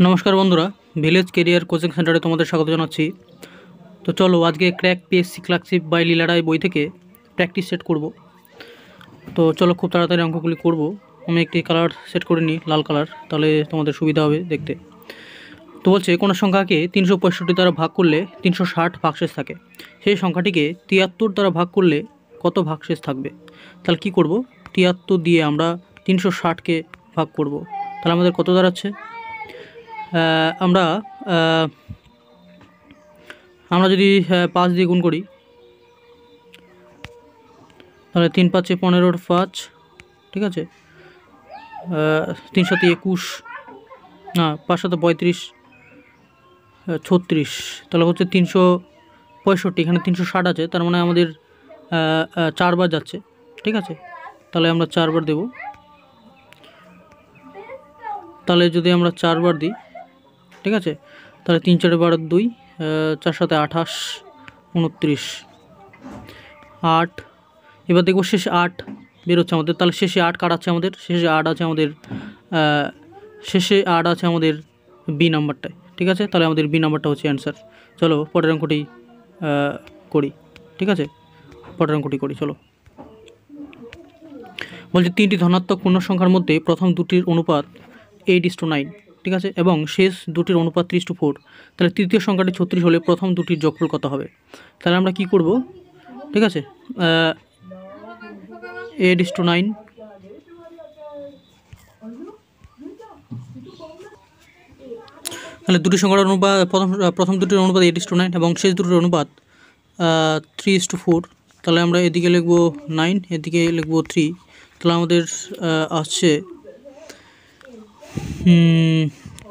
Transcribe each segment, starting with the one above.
नमस्कार बंधुरा village career coaching সেন্টারে তোমাদের স্বাগত জানাচ্ছি। তো চলো আজকে ক্র্যাক পিএসসি ক্লার্কশিপ বাই লীলা রায় বই থেকে প্র্যাকটিস সেট করব। তো চলো খুব তাড়াতাড়ি অঙ্কগুলি করব। আমি একটি কালার সেট করে নিই, লাল কালার, তাহলে তোমাদের সুবিধা হবে দেখতে। তো বলছে কোনো সংখ্যাকে 365 দ্বারা ভাগ করলে 360 ভাগশেষ থাকে, সেই সংখ্যাটিকে 73 দ্বারা ভাগ করলে কত ভাগশেষ থাকবে। তাহলে কি করব, 73 দিয়ে আমরা 360কে ভাগ করব, তাহলে আমাদের কত দাঁড়াচ্ছে। আমরা আমরা যদি 5 দিয়ে গুণ করি তাহলে 3 5 15 5, ঠিক আছে। 3 7 21, না 5 7 35, 36, তাহলে হচ্ছে 365। এখানে 360 আছে, তার মানে আমাদের 4 বার যাচ্ছে, ঠিক আছে। তাহলে আমরা 4 বার দেব। তাহলে যদি আমরা 4 বার দিই, ঠিক আছে, তাহলে 3 4 12 2, 4 7 28, 29, 8। এবার দেখব শেষে 8 বেরোচ্ছে আমাদের, তাহলে শেষে 8 কাটাচ্ছে আমাদের, শেষে 8 আছে আমাদের, শেষে 8 আছে আমাদের বি নাম্বারটায়, ঠিক আছে। তাহলে আমাদের বি নাম্বারটা হচ্ছে অ্যান্সার। চলো পরের অঙ্কটি করি, ঠিক আছে, পরের অঙ্কটি করি চলো। বলছে 3টি ধনাত্মক পূর্ণ সংখ্যার মধ্যে প্রথম দুটির অনুপাত 8:9, ঠিক আছে, এবং শেষ দুটির অনুপাত 3:4। তাহলে তৃতীয় সংখ্যাটি 36 হলে প্রথম দুটির যোগফল কত হবে। তাহলে আমরা কি করব, ঠিক আছে, 8:9, তাহলে দুটি সংখ্যার অনুপাত প্রথম দুটির অনুপাত 8:9 এবং শেষ দুটির অনুপাত 3:4। তাহলে আমরা এদিকে লিখব 9, এদিকে লিখব 3। তাহলে আমাদের আসছে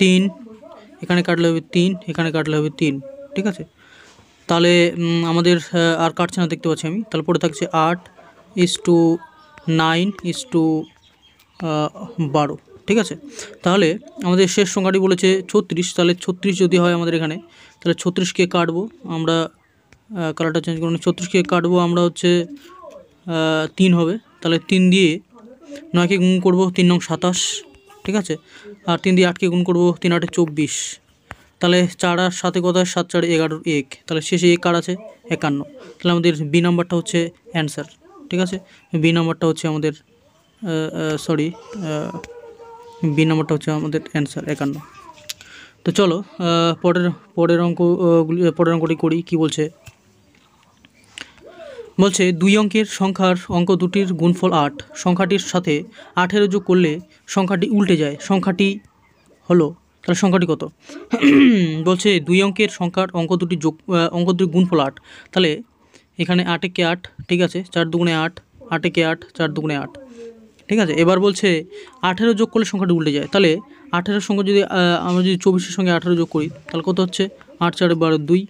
3, এখানে কাটলে হবে 3, এখানে কাটলে হবে 3, ঠিক আছে। তাহলে আমাদের আর কাটছে না দেখতে পাচ্ছি আমি। তাহলে পড়ে থাকছে 8:9:12, ঠিক আছে। তাহলে আমাদের শেষ সংখ্যাটি বলেছে 36, তাহলে 36 যদি হয় আমাদের এখানে, তাহলে 36কে কাটবো আমরা, কালারটা চেঞ্জ করুন, 36কে কাটবো আমরা হচ্ছে 3 হবে। তাহলে 3 দিয়ে 9কে গুণ করবো, 3 9 27, ঠিক আছে। আর 3 দিয়ে 8কে গুণ করবো, 3 8 24। তাহলে 4 আর 7 কত হয়, 7 4 11, 1। তাহলে শেষে 1 কার আছে, 51। তাহলে আমাদের বি নাম্বারটা হচ্ছে অ্যান্সার, ঠিক আছে। বি নাম্বারটা হচ্ছে আমাদের বি নাম্বারটা হচ্ছে আমাদের অ্যান্সার 51। তো চলো পরের অঙ্কটি করি। কি বলছে, বলছে 2 অঙ্কের সংখ্যার অঙ্ক দুটির গুণফল 8, সংখ্যাটির সাথে 18 যোগ করলে সংখ্যাটি উল্টে যায়, সংখ্যাটি হলো, তাহলে সংখ্যাটি কত। বলছে 2 অঙ্কের সংখ্যার অঙ্ক দুটির গুণফল 8, তাহলে এখানে 8 একে 8, ঠিক আছে, 4 দুগুণে 8, 8 একে 8, 4 দুগুণে 8, ঠিক আছে। এবার বলছে 18 যোগ করলে সংখ্যাটি উল্টে যায়, তাহলে 18-এর সঙ্গে যদি আমরা যদি 24-এর সঙ্গে 18 যোগ করি তাহলে কত হচ্ছে, 8 4 12 2,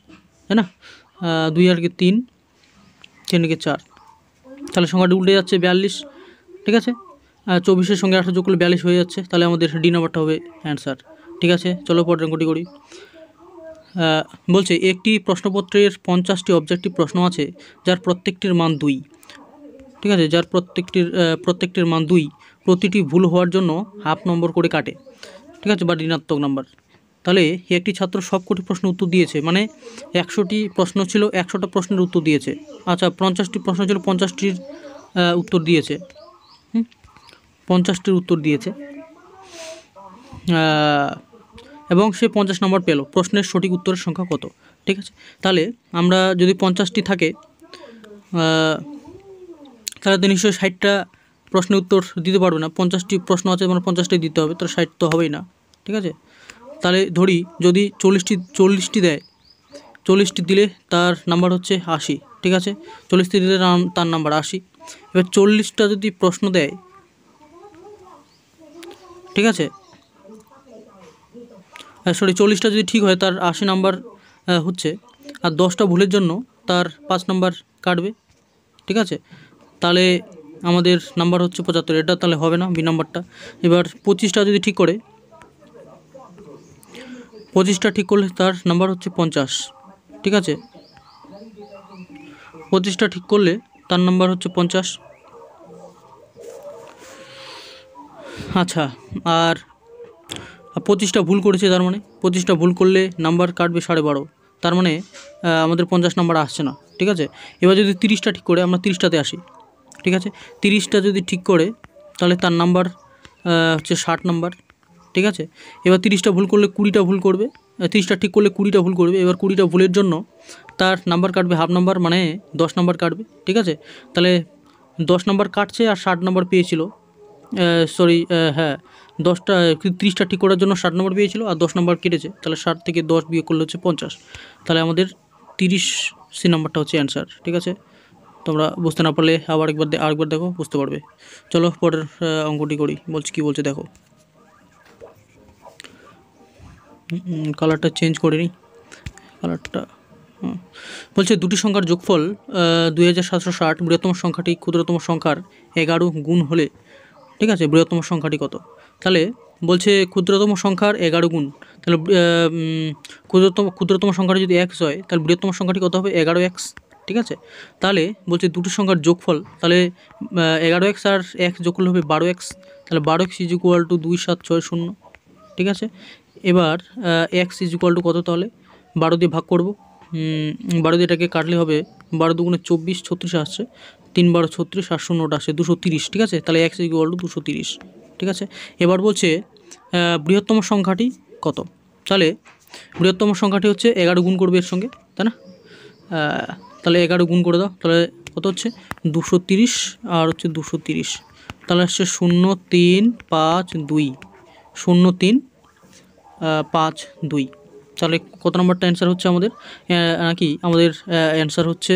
তাই না। 2 আর 3, 3 একে 4, তাহলে সংখ্যাটি উল্টে যাচ্ছে 42, ঠিক আছে। 24-এর সঙ্গে 18 যোগ করলে 42 হয়ে যাচ্ছে, তাহলে আমাদের ডি নাম্বারটা হবে অ্যান্সার, ঠিক আছে। চলো পরের অঙ্কটি করি। বলছে একটি প্রশ্নপত্রের 50টি অবজেক্টিভ প্রশ্ন আছে যার প্রত্যেকটির মান 2, ঠিক আছে, যার প্রত্যেকটির মান 2, প্রতিটি ভুল হওয়ার জন্য হাফ নম্বর করে কাটে, ঠিক আছে, বা ঋণাত্মক নাম্বার। তাহলে একটি ছাত্র সবকটি প্রশ্ন উত্তর দিয়েছে, মানে 100টি প্রশ্ন ছিল, 100টা প্রশ্নের উত্তর দিয়েছে। আচ্ছা 50টি প্রশ্ন ছিল, 50টির উত্তর দিয়েছে, 50টির উত্তর দিয়েছে, এবং সে 50 নম্বর পেল। প্রশ্নের সঠিক উত্তরের সংখ্যা কত, ঠিক আছে। তাহলে আমরা যদি 50টি থাকে তাহলে তো নিশ্চয়ই 60টা প্রশ্নের উত্তর দিতে পারবে না। 50টি প্রশ্ন আছে মানে 50টাই দিতে হবে, তাহলে 60 তো হবেই না, ঠিক আছে। তাহলে ধরি যদি 40টি দেয়, 40টি দিলে তার নাম্বার হচ্ছে 80, ঠিক আছে। 40টি দিলে তার নাম্বার 80। এবার 40টা যদি প্রশ্ন দেয়, ঠিক আছে, 40টা যদি ঠিক হয় তার 80 নাম্বার হচ্ছে, আর 10টা ভুলের জন্য তার 5 নাম্বার কাটবে, ঠিক আছে। তাহলে আমাদের নাম্বার হচ্ছে 75, এটা তাহলে হবে না বি নাম্বারটা। এবার 25টা যদি ঠিক করে, 25টা ঠিক করলে তার নাম্বার হচ্ছে 50, ঠিক আছে। 25টা ঠিক করলে তার নাম্বার হচ্ছে 50। আচ্ছা আর 25টা ভুল করেছে, তার মানে 25টা ভুল করলে নাম্বার কাটবে 12.5, তার মানে আমাদের 50 নাম্বার আসছে না। ঠিক আছে, এবার যদি 30টা ঠিক করে আমরা 30টাতে আসি। ঠিক আছে, 30টা যদি ঠিক করে তাহলে তার নাম্বার হচ্ছে 60 নাম্বার। ঠিক আছে, এবার 30টা ভুল করলে 20টা ভুল করবে, 30টা ঠিক করলে 20টা ভুল করবে। এবার 20টা ভুলের জন্য তার নাম্বার কাটবে হাফ নাম্বার, মানে 10 নাম্বার কাটবে। ঠিক আছে, তাহলে 10 নাম্বার কাটছে আর 60 নাম্বার পেয়েছিল, হ্যাঁ 30টা ঠিক করার জন্য 60 নম্বর পেয়েছিল আর 10 নম্বর কেটেছে, তাহলে 60 থেকে 10 বিয়োগ করলে হচ্ছে 50। তাহলে আমাদের 30 নাম্বারটা হচ্ছে অ্যান্সার। ঠিক আছে, তোমরা বুঝতে না পারলে আরেকবার দেখো, বুঝতে পারবে। চলো পরের অঙ্কটি করি, কী বলছে দেখো। কালারটা চেঞ্জ করে নিই, কালারটা বলছে দুটি সংখ্যার যোগফল 2760, বৃহত্তম সংখ্যাটি ক্ষুদ্রতম সংখ্যার 11 গুণ হলে, ঠিক আছে, বৃহত্তম সংখ্যাটি কত? তাহলে বলছে ক্ষুদ্রতম সংখ্যার 11 গুণ, তাহলে ক্ষুদ্রতম সংখ্যাটি যদি x হয় তাহলে বৃহত্তম সংখ্যাটি কত হবে? 11x। ঠিক আছে, তাহলে বলছে দুটি সংখ্যার যোগফল, তাহলে 11x আর x যোগ করলে হবে 12x, তাহলে 12x = 2760। ঠিক আছে, এবার x = কত? তাহলে 12 দিয়ে ভাগ করব, 12 দিয়ে এটাকে কাটলে হবে 12 দুগুণে 24, 36 আসছে, 3 12 36 আর 0টা আসে 230। ঠিক আছে, তাহলে x = 230। ঠিক আছে, এবার বলছে বৃহত্তম সংখ্যাটি কত? তাহলে বৃহত্তম সংখ্যাটি হচ্ছে 11 গুণ করবে এর সঙ্গে, তাই না? তাহলে 11 গুণ করে দাও, তাহলে কত হচ্ছে? 230 আর হচ্ছে 230, তাহলে আসছে 0352, 0352। তাহলে কত নম্বরটা অ্যান্সার হচ্ছে আমাদের? নাকি আমাদের অ্যান্সার হচ্ছে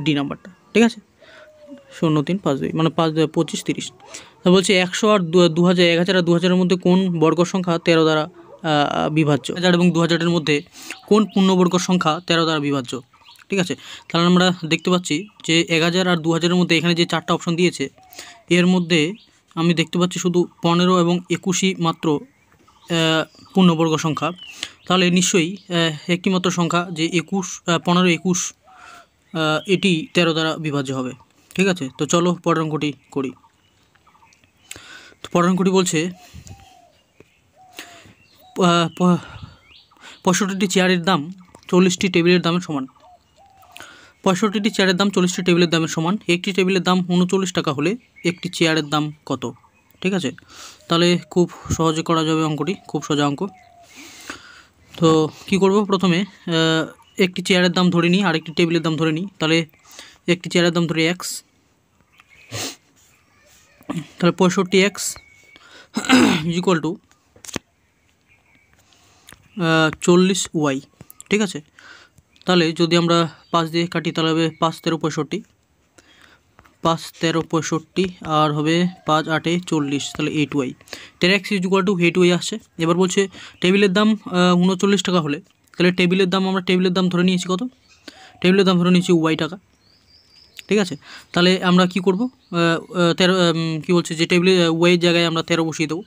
ডি নাম্বারটা। ঠিক আছে, 0352 মানে 5 25 30। তা বলছে 100 আর 2000, 1000 আর 2000-এর মধ্যে কোন বর্গ সংখ্যা 13 দ্বারা বিভাজ্য? 1000 এবং 2000-এর মধ্যে কোন পূর্ণবর্গ সংখ্যা 13 দ্বারা বিভাজ্য? ঠিক আছে, তাহলে আমরা দেখতে পাচ্ছি যে 1000 আর 2000-এর মধ্যে এখানে যে 4টা অপশন দিয়েছে এর মধ্যে আমি দেখতে পাচ্ছি শুধু 15 এবং 21ই মাত্র পূর্ণবর্গ সংখ্যা। তাহলে নিশ্চয়ই একটি মাত্র সংখ্যা যে 15 21 এটি 13 দ্বারা বিভাজ্য হবে। ঠিক আছে, তো চলো পরের অঙ্কটি করি। তো পরের অঙ্কটি বলছে 65টি চেয়ারের দাম 40টি টেবিলের দামের সমান। 65টি চেয়ারের দাম 40টি টেবিলের দামের সমান। একটি টেবিলের দাম 39 টাকা হলে একটি চেয়ারের দাম কত? ঠিক আছে, তাহলে খুব সহজে করা যাবে অঙ্কটি, খুব সোজা অঙ্ক। তো কি করব, প্রথমে একটি চেয়ারের দাম ধরে নিই আর একটি টেবিলের দাম ধরে নিই। তাহলে একটি চেয়ারের দাম ধরে x, তাহলে 65x = 40y। ঠিক আছে, তাহলে যদি আমরা 5 দিয়ে কাটি তাহলে হবে 5 13 65, 5 13 65 আর হবে 5 8 40, তাহলে 8y। তাহলে x = 8y আসছে। এবার বলছে টেবিলের দাম 39 টাকা হলে, তাহলে টেবিলের দাম ধরে নিয়েছি কত? টেবিলের দাম ধরে নিয়েছি y টাকা। ঠিক আছে, তাহলে আমরা কি করব, 13 কি বলছে যে টেবিলে ওয়ের জায়গায় আমরা 13 বসিয়ে দেবো,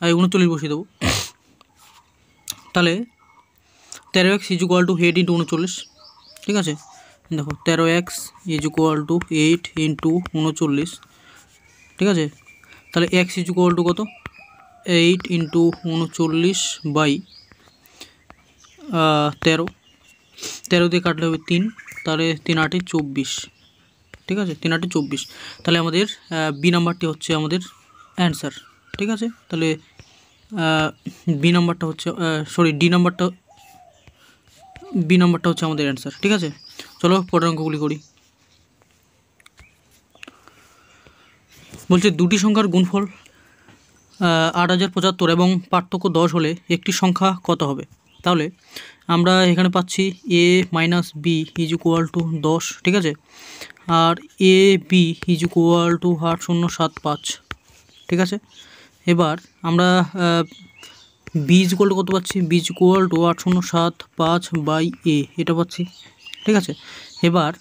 39 বসিয়ে দেবো। তাহলে 13x = 8 × 39। ঠিক আছে, দেখো 13x = 8 × 39। ঠিক আছে, তাহলে x = কত? 8 × 39/13, 13 দিয়ে কাটলে হবে 3, তাহলে 3 8 24। ঠিক আছে, 3 8 24, তাহলে আমাদের বি নাম্বারটি হচ্ছে আমাদের অ্যান্সার। ঠিক আছে, তাহলে বি নাম্বারটা হচ্ছে ডি নাম্বারটা হচ্ছে আমাদের অ্যান্সার। ঠিক আছে, চলো পরের অঙ্কগুলি করি। বলছে দুটি সংখ্যার গুণফল 8075 এবং পার্থক্য 10 হলে একটি সংখ্যা কত হবে? তাহলে আমরা এখানে পাচ্ছি a - b = 10। ঠিক আছে, আর ab = 8075। ঠিক আছে, এবার আমরা b = কত পাচ্ছি? b = 8075/a এটা পাচ্ছি। ঠিক আছে, এবার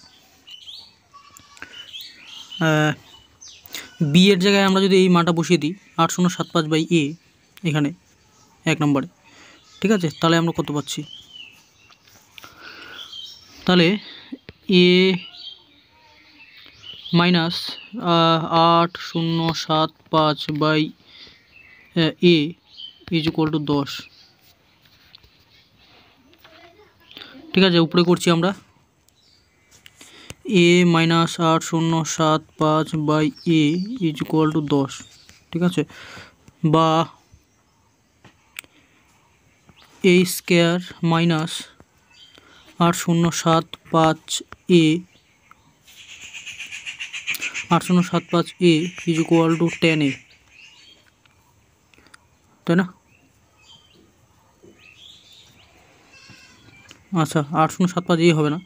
বি এর জায়গায় আমরা যদি এই মানটা বসিয়ে দিই 8075/a এখানে 1 নম্বরে। ঠিক আছে, তাহলে আমরা কত পাচ্ছি? তাহলে a - 8075/a a is equal to 10। ঠিক আছে, উপরে করছি আমরা a minus 8,0,7,5 by a is equal to 10। ঠিক আছে, বা a square minus 8,0,7,5 a 8,0,7,5 a is equal to 10 a, তাই না? আচ্ছা, 8,0,7,5 এ হবে না,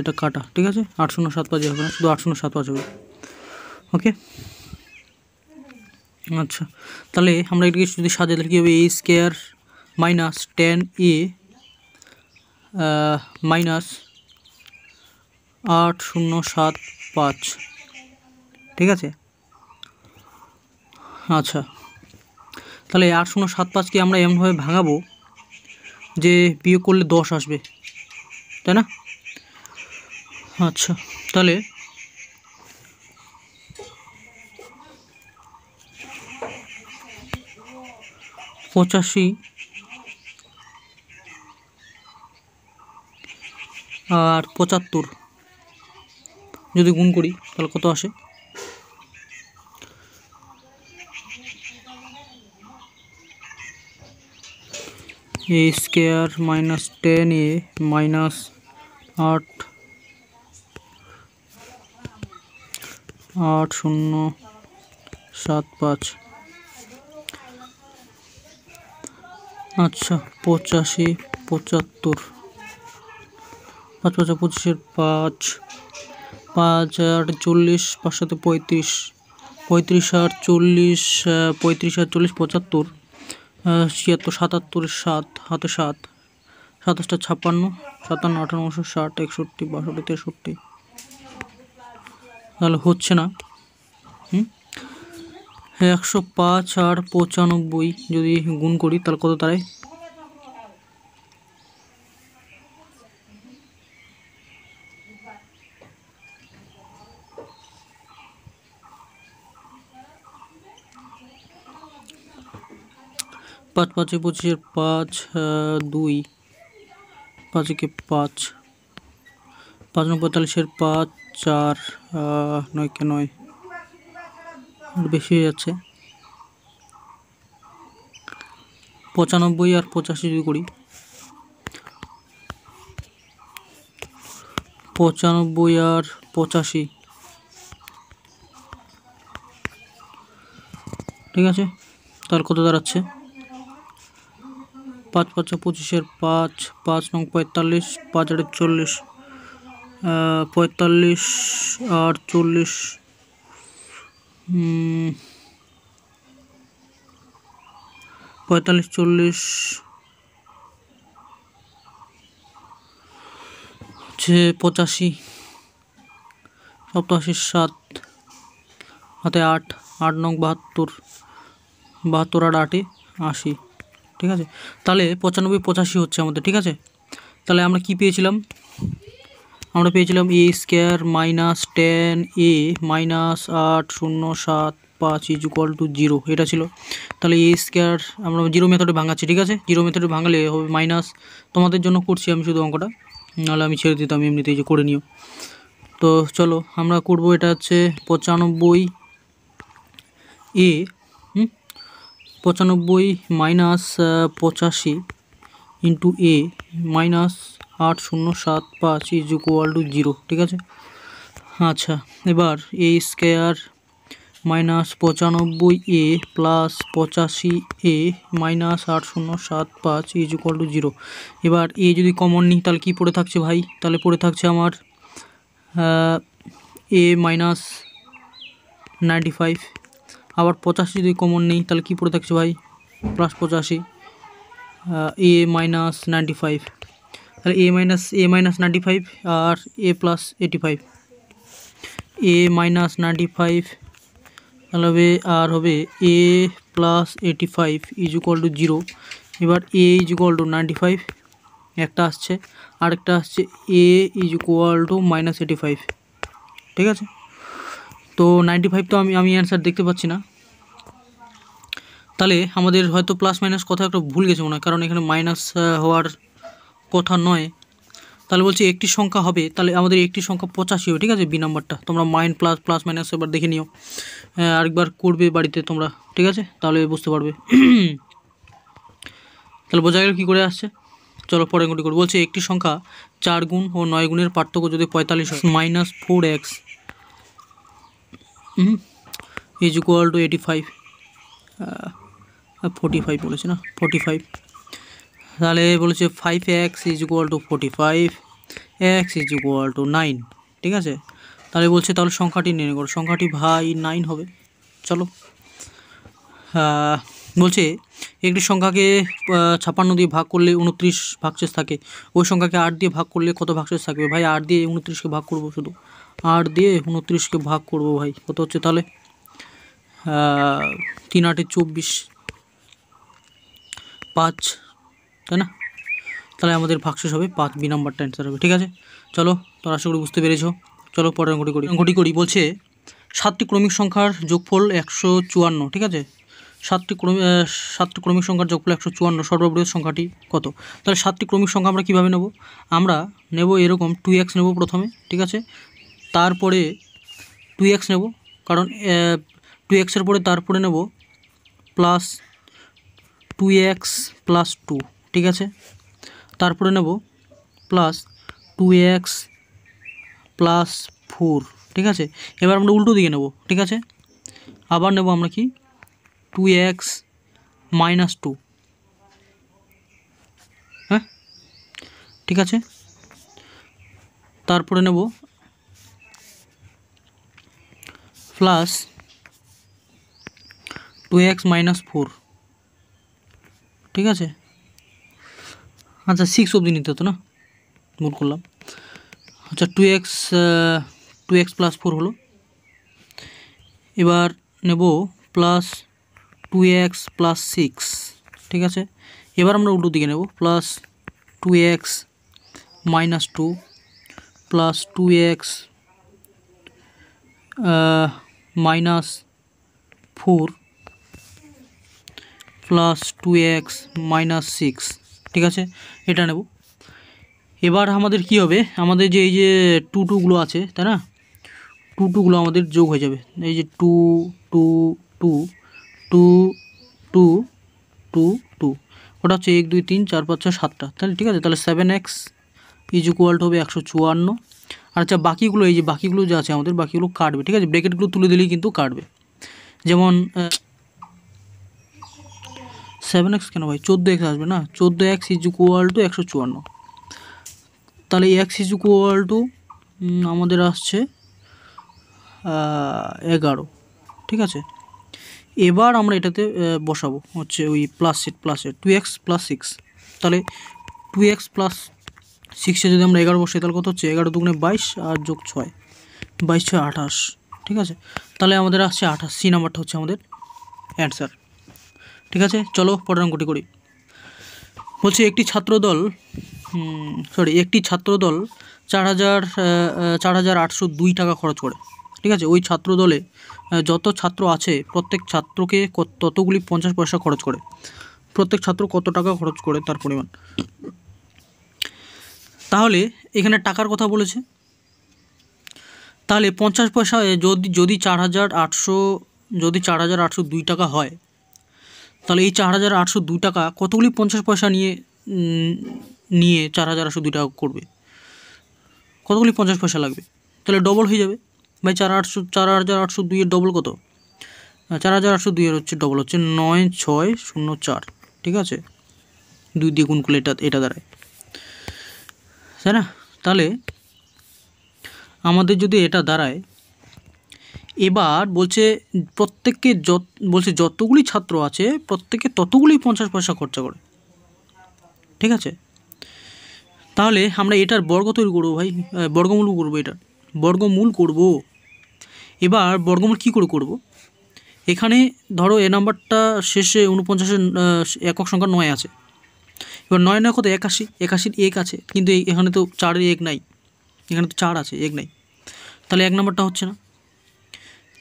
এটা কাটা। ঠিক আছে, 8,0,7,5 এ হবে না, শুধু 8,0,7,5 হবে। ওকে, আচ্ছা, তাহলে আমরা এটাকে যদি সাজাই তাহলে কী হবে? এ স্কোয়ার মাইনাস 10 এ মাইনাস 8,0,7,5। ঠিক আছে, আচ্ছা, তাহলে 8,0,7,5কে আমরা এমনভাবে ভাঙাবো যে বিয়োগ করলে 10 আসবে, তাই না? আচ্ছা, তাহলে পঁচাশি আর 75 যদি গুণ করি তাহলে কত আসে? এ স্কোয়ার মাইনাস 10 এ মাইনাস 8,0,7,5। আচ্ছা, 85, 75, 5 5 25, 5 5 আর 40, 5 7 35, 35 আর 40, 35 আর 40 75, 76 77, 7 হাতে 7, 27 56, 57 58 60 61 62 63। তাহলে হচ্ছে না। 105 আর 95 যদি গুণ করি তাহলে কত দাঁড়ায়? পাঁচ 5 25, 5 2, 5 একে 5, 5 9 45, 5 4 9 কে 9, বেশি হয়ে যাচ্ছে। 95 আর 85 যদি করি, 95 আর 85, ঠিক আছে, তাহলে কত দাঁড়াচ্ছে? 5 5 25, 5 5 9 45, 5 8 40, 45 আর 40, 45 40 হচ্ছে 85, 87 7 হাতে 8 8 9 72, 72 আর 8 80। ঠিক আছে, তাহলে 95 85 হচ্ছে আমাদের। ঠিক আছে, তাহলে আমরা কি পেয়েছিলাম? আমরা পেয়েছিলাম a square minus 10 a minus 8,0,7,5 is equal to 0, এটা ছিল। তাহলে এ স্কোয়ার আমরা 0 মেথডে ভাঙাচ্ছি। ঠিক আছে, 0 মেথডে ভাঙালে হবে মাইনাস, তোমাদের জন্য করছি আমি শুধু অঙ্কটা, নাহলে আমি ছেড়ে দিতাম এমনিতেই যে করে নিও। তো চলো আমরা করব, এটা হচ্ছে 95 a 95 minus 85 into a minus 8,0,7,5 is equal to 0। ঠিক আছে, আচ্ছা, এবার a square minus 95 a plus 85 a minus 8,0,7,5 is equal to 0। এবার এ যদি কমন নিই তাহলে কি পড়ে থাকছে ভাই? তাহলে পড়ে থাকছে আমার এ মাইনাস 95। আবার 85 যদি কমন নেই তাহলে কি পড়ে থাকছে ভাই? Plus 85 a minus 95। তাহলে এ minus 95 R A plus 85, a minus 95 তাহলে হবে আর হবে এ প্লাস 85 ইজ ইকুয়াল টু 0। এবার এ ইজ ইকুয়াল টু 95 একটা আসছে, আরেকটা আসছে এ ইজ ইকুয়াল টু মাইনাস 85। ঠিক আছে, তো 95 তো আমি অ্যান্সার দেখতে পাচ্ছি না, তাহলে আমাদের হয়তো প্লাস মাইনাস কথা একটা ভুল গেছে মনে হয়, কারণ এখানে মাইনাস হওয়ার কথা নয়। তাহলে বলছি একটি সংখ্যা হবে, তাহলে আমাদের একটি সংখ্যা 85 হবে, ঠিক আছে। বি নাম্বারটা তোমরা প্লাস মাইনাস এবার দেখে নিও, আরেকবার করবে বাড়িতে তোমরা, ঠিক আছে, তাহলে বুঝতে পারবে। তাহলে বোঝা গেল কী করে আসছে। চলো পরে গুটি করি। বলছে একটি সংখ্যা 4 গুণ ও 9 গুণের পার্থক্য যদি 45 হয়, -4x ইজ ইকুয়াল টু 85, 45 বলেছে না, 45। তাহলে বলেছে 5x is equal two 45, x is equal two 9, ঠিক আছে। তাহলে বলছে তাহলে সংখ্যাটি নির্ণয় করো। সংখ্যাটি ভাই 9 হবে। চলো, বলছে একটি সংখ্যাকে 56 দিয়ে ভাগ করলে 29 ভাগশেষ থাকে, ওই সংখ্যাকে 8 দিয়ে ভাগ করলে কত ভাগশেষ থাকবে? ভাই 8 দিয়ে 29কে ভাগ করবো, শুধু 8 দিয়ে 29কে ভাগ করবো ভাই, কত হচ্ছে তাহলে 3 8 24, 5, তাই না? তাহলে আমাদের ভাগশেষ হবে 5, বি নাম্বারটা অ্যান্সার হবে, ঠিক আছে। চলো, তো আশা করি বুঝতে পেরেছো। চলো পরে অঙ্কটি করি। বলছে 7টি ক্রমিক সংখ্যার যোগফল 154, ঠিক আছে। 7টি ক্রমিক সংখ্যার যোগফল 154, সর্ববৃহৎ সংখ্যাটি কত? তাহলে 7টি ক্রমিক সংখ্যা আমরা কীভাবে নেব? আমরা নেব এরকম 2x নেব প্রথমে, ঠিক আছে, তারপরে 2x নেব, কারণ 2x-এর পরে তারপরে নেব প্লাস 2x প্লাস 2, ঠিক আছে, তারপরে নেব প্লাস 2x প্লাস 4, ঠিক আছে। এবার আমরা উল্টো দিকে নেব, ঠিক আছে, আবার নেব আমরা কি 2x মাইনাস 2, হ্যাঁ, ঠিক আছে, তারপরে নেব প্লাস 2x মাইনাস 4, ঠিক আছে। আচ্ছা 6 অবধি নিতে হতো না, ভুল করলাম। আচ্ছা 2x প্লাস 4 হলো। এবার নেব প্লাস 2x প্লাস 6, ঠিক আছে। এবার আমরা উল্টো দিকে নেব plus 2x minus 2 plus 2x minus 4 plus 2x minus 6, ঠিক আছে, এটা নেব। এবার আমাদের কি হবে, আমাদের যে এই যে 2 2গুলো আছে, তাই না, 2 2গুলো আমাদের যোগ হয়ে যাবে। এই যে 2 2 2 2 2 2 2, ওটা হচ্ছে 1 2 3 4 5 6 7টা, তাহলে ঠিক আছে। তাহলে 7x ইজ ইকুয়াল টু হবে 154। আর আচ্ছা বাকিগুলো, এই যে বাকিগুলো যে আছে আমাদের, বাকিগুলো কাটবে, ঠিক আছে, ব্র্যাকেটগুলো তুলে দিলেই কিন্তু কাটবে। যেমন 7x কেন ভাই, 14x আসবে না, 14x ইজ ইকুয়াল টু 154, তাহলে x ইজ ইকুয়াল টু আমাদের আসছে 11, ঠিক আছে। এবার আমরা এটাতে বসাবো হচ্ছে ওই প্লাসের 2x প্লাস 6, তাহলে 2x প্লাস 6-এ যদি আমরা 11 বসাই তাহলে কত হচ্ছে, 11 দুগুণে 22 আর যোগ 6, 22 6 28, ঠিক আছে। তাহলে আমাদের আসছে 28, সি নাম্বারটা হচ্ছে আমাদের অ্যান্সার, ঠিক আছে। চলো পরের অঙ্কটি করি। বলছে একটি ছাত্রদল 4,802 টাকা খরচ করে, ঠিক আছে। ওই ছাত্রদলে যত ছাত্র আছে প্রত্যেক ছাত্রকে ততগুলি 50 পয়সা খরচ করে, প্রত্যেক ছাত্র কত টাকা খরচ করে তার পরিমাণ। তাহলে এখানে টাকার কথা বলেছে, তাহলে 50 পয়সা যদি 4,802 টাকা হয়, তাহলে এই 4,802 টাকা কতগুলি 50 পয়সা নিয়ে 4,802 টাকা করবে, কতগুলি 50 পয়সা লাগবে, তাহলে ডবল হয়ে যাবে ভাই। 4,802-এর ডবল কত, 4,802-এর হচ্ছে ডবল হচ্ছে 9604, ঠিক আছে, 2 দিয়ে গুণ করলে এটা দাঁড়ায়, তাই না। তাহলে আমাদের যদি এটা দাঁড়ায়, এবার বলছে প্রত্যেককে যতগুলি ছাত্র আছে প্রত্যেকে ততগুলি 50 পয়সা খরচা করে, ঠিক আছে। তাহলে আমরা এটার বর্গ তৈরি করবো ভাই, বর্গমূল করবো, এটার বর্গমূল করব। এবার বর্গমূল কী করে করব, এখানে ধরো এ নাম্বারটা শেষে 49-এর একক সংখ্যা 9 আছে, এবার 9 9 কত 81, 81-র 1 আছে, কিন্তু এখানে তো 4-এর 1 নাই, এখানে তো 4 আছে 1 নাই, তাহলে 1 নাম্বারটা হচ্ছে না।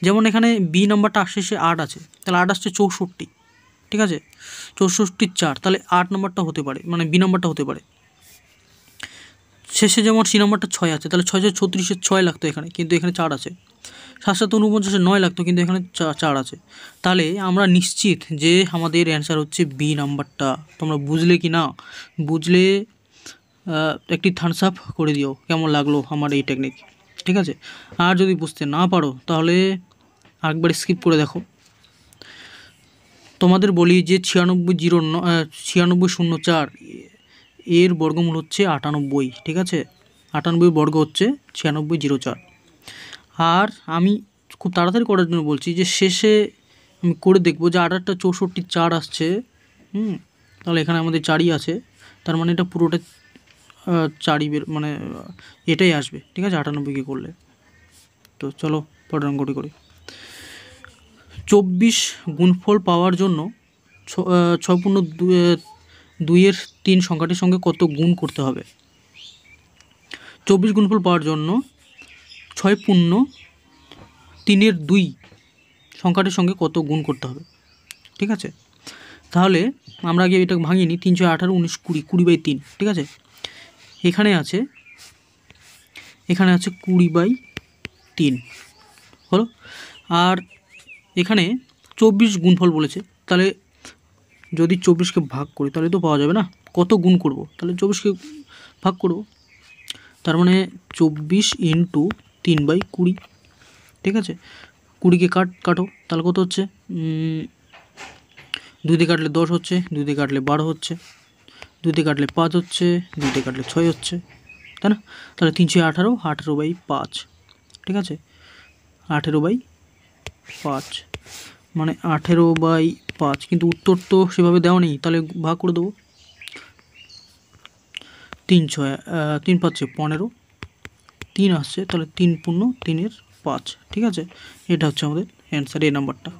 যেমন এখানে বি নাম্বারটা শেষে 8 আছে, তাহলে 8 আসছে 64, ঠিক আছে, 64 4, তাহলে 8 নম্বরটা হতে পারে, মানে বি নম্বরটা হতে পারে। শেষে যেমন সি নম্বরটা 6 আছে, তাহলে 6 36 6 লাগতো এখানে, কিন্তু এখানে 4 আছে। 7 7 49 9 লাগতো, কিন্তু এখানে 4 আছে। তাহলে আমরা নিশ্চিত যে আমাদের অ্যান্সার হচ্ছে বি নাম্বারটা। তোমরা বুঝলে কি না? বুঝলে একটি থামস আপ করে দিও কেমন লাগলো আমার এই টেকনিক, ঠিক আছে। আর যদি বুঝতে না পারো তাহলে আরেকবার স্কিপ করে দেখো। তোমাদের বলি যে 96 0 4 এর বর্গমূল হচ্ছে 98, ঠিক আছে। 98 বর্গ হচ্ছে 96 0 4। আর আমি খুব তাড়াতাড়ি করার জন্য বলছি যে শেষে আমি করে দেখবো যে 8 64 4 আসছে। তাহলে এখানে আমাদের 4ই আছে, তার মানে এটা পুরোটা 4ই মানে এটাই আসবে, ঠিক আছে, 98কে করলে। তো চলো পরের অঙ্কটি করি। 24 গুণফল পাওয়ার জন্য 6.2 3 সংখ্যাটির সঙ্গে কত গুণ করতে হবে? 24 গুণফল পাওয়ার জন্য 6.3 সংখ্যাটির সঙ্গে কত গুণ করতে হবে, ঠিক আছে। তাহলে আমরা আগে এটা ভাঙিয়ে নিই। 3 6 18 19 20, 20/3, ঠিক আছে। এখানে আছে 20/3 হলো। আর এখানে 24 গুণফল বলেছে, তাহলে যদি 24কে ভাগ করি তাহলে তো পাওয়া যাবে না, কত গুণ করব, তাহলে 24কে ভাগ করব, তার মানে 24 × 3/20, ঠিক আছে। 20কে কাটো, তাহলে কত হচ্ছে? 2 দিয়ে কাটলে 10 হচ্ছে, 2 দিয়ে কাটলে 12 হচ্ছে, 2 দিয়ে কাটলে 5 হচ্ছে, 2 দিয়ে কাটলে 6 হচ্ছে, তাই না? তাহলে 3 6 18, 18/5, ঠিক আছে। 18/5 মানে 18/5, কিন্তু উত্তর তো সেভাবে দেওয়া নেই, তাহলে ভাগ করে দেবো। 3 5 15, 3 আসছে, তাহলে 3 × 3/5, ঠিক আছে। এটা হচ্ছে আমাদের অ্যান্সার, এই নাম্বারটা।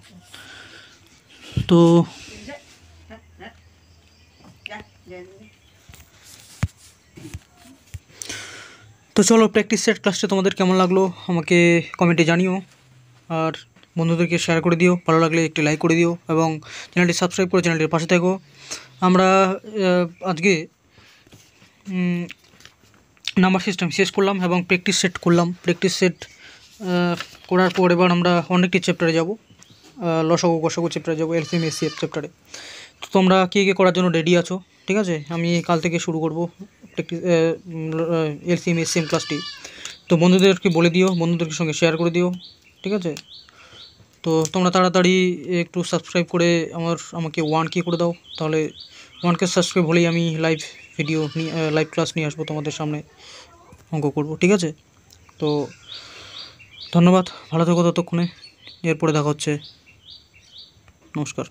তো চলো, প্র্যাকটিস সেট ক্লাসটা তোমাদের কেমন লাগলো আমাকে কমেন্টে জানিও, আর বন্ধুদেরকে শেয়ার করে দিও, ভালো লাগলে একটি লাইক করে দিও, এবং চ্যানেলটি সাবস্ক্রাইব করে চ্যানেলটির পাশে থাকো। আমরা আজকে নাম্বার সিস্টেম শেষ করলাম এবং প্র্যাকটিস সেট করলাম। প্র্যাকটিস সেট করার পর এবার আমরা অনেকটি চ্যাপ্টারে যাব, লসাগু গসাগু চ্যাপ্টারে যাব, এলসিএম এসসিএফ চ্যাপ্টারে। তো তোমরা কে করার জন্য রেডি আছো? ঠিক আছে, আমি কাল থেকে শুরু করব প্র্যাকটিস এলসিএম এসসিএম ক্লাসটি। তো বন্ধুদেরকে বলে দিও, বন্ধুদের সঙ্গে শেয়ার করে দিও, ঠিক আছে। তো তোমরা তাড়াতাড়ি একটু সাবস্ক্রাইব করে আমাকে 1K করে দাও, তাহলে 1K সাবস্ক্রাইব হলেই আমি লাইভ ভিডিও নিয়ে লাইভ ক্লাস নিয়ে আসবো তোমাদের সামনে, অঙ্ক করব, ঠিক আছে। তো ধন্যবাদ, ভালো থেকো ততক্ষণে, এরপরে দেখা হচ্ছে, নমস্কার।